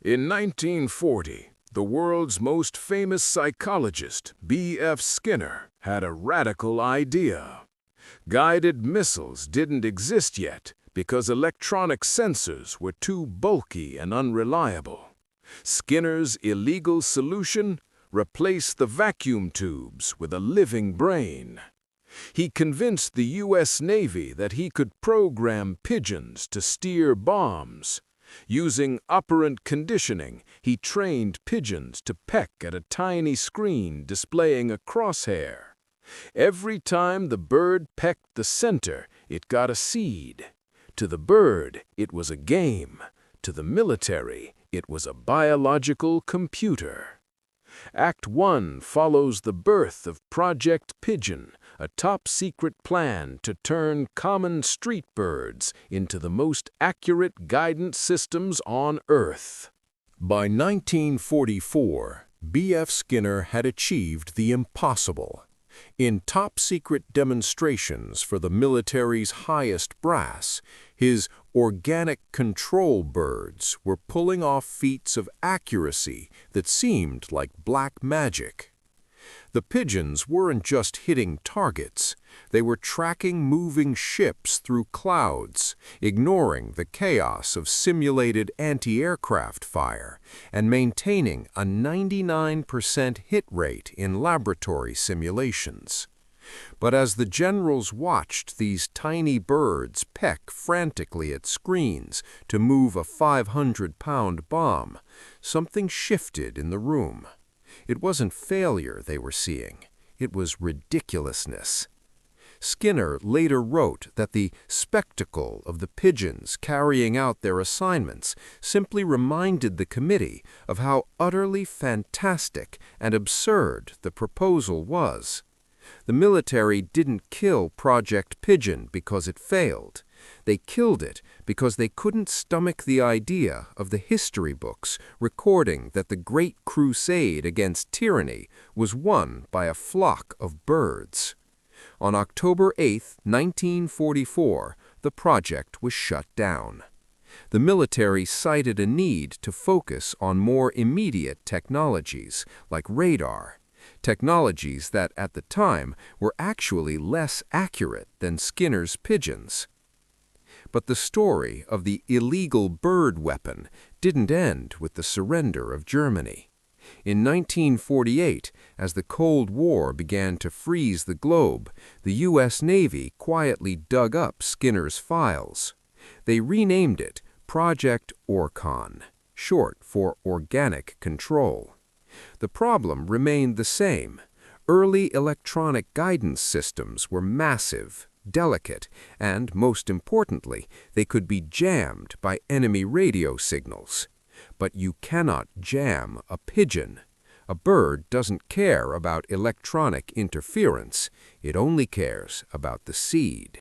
In 1940, the world's most famous psychologist, B.F. Skinner, had a radical idea. Guided missiles didn't exist yet because electronic sensors were too bulky and unreliable. Skinner's illegal solution: replace the vacuum tubes with a living brain. He convinced the U.S. Navy that he could program Pigeons to steer bombs. Using operant conditioning, he trained Pigeons to peck at a tiny screen displaying a crosshair. Every time the bird pecked the center, it got a seed. To the bird, it was a game. To the military, it was a biological computer. Act 1 follows the birth of Project Pigeon, a top-secret plan to turn common street birds into the most accurate guidance systems on Earth. By 1944, B.F. Skinner had achieved the impossible. In top-secret demonstrations for the military's highest brass, his organic control birds were pulling off feats of accuracy that seemed like black magic. The Pigeons weren't just hitting targets, they were tracking moving ships through clouds, ignoring the chaos of simulated anti-aircraft fire, and maintaining a 99% hit rate in laboratory simulations. But as the generals watched these tiny birds peck frantically at screens to move a 500-pound bomb, something shifted in the room. It wasn't failure they were seeing, it was ridiculousness. Skinner later wrote that the spectacle of the Pigeons carrying out their assignments simply reminded the committee of how utterly fantastic and absurd the proposal was. The military didn't kill Project Pigeon because it failed. They killed it because they couldn't stomach the idea of the history books recording that the Great Crusade against tyranny was won by a flock of birds. On October 8, 1944, the project was shut down. The military cited a need to focus on more immediate technologies, like radar, technologies that at the time were actually less accurate than Skinner's Pigeons. But the story of the illegal bird weapon didn't end with the surrender of Germany. In 1948, as the Cold War began to freeze the globe, the U.S. Navy quietly dug up Skinner's files. They renamed it Project Orcon, short for Organic Control. The problem remained the same. Early electronic guidance systems were massive, delicate, and, most importantly, they could be jammed by enemy radio signals. But you cannot jam a pigeon. A bird doesn't care about electronic interference. It only cares about the seed.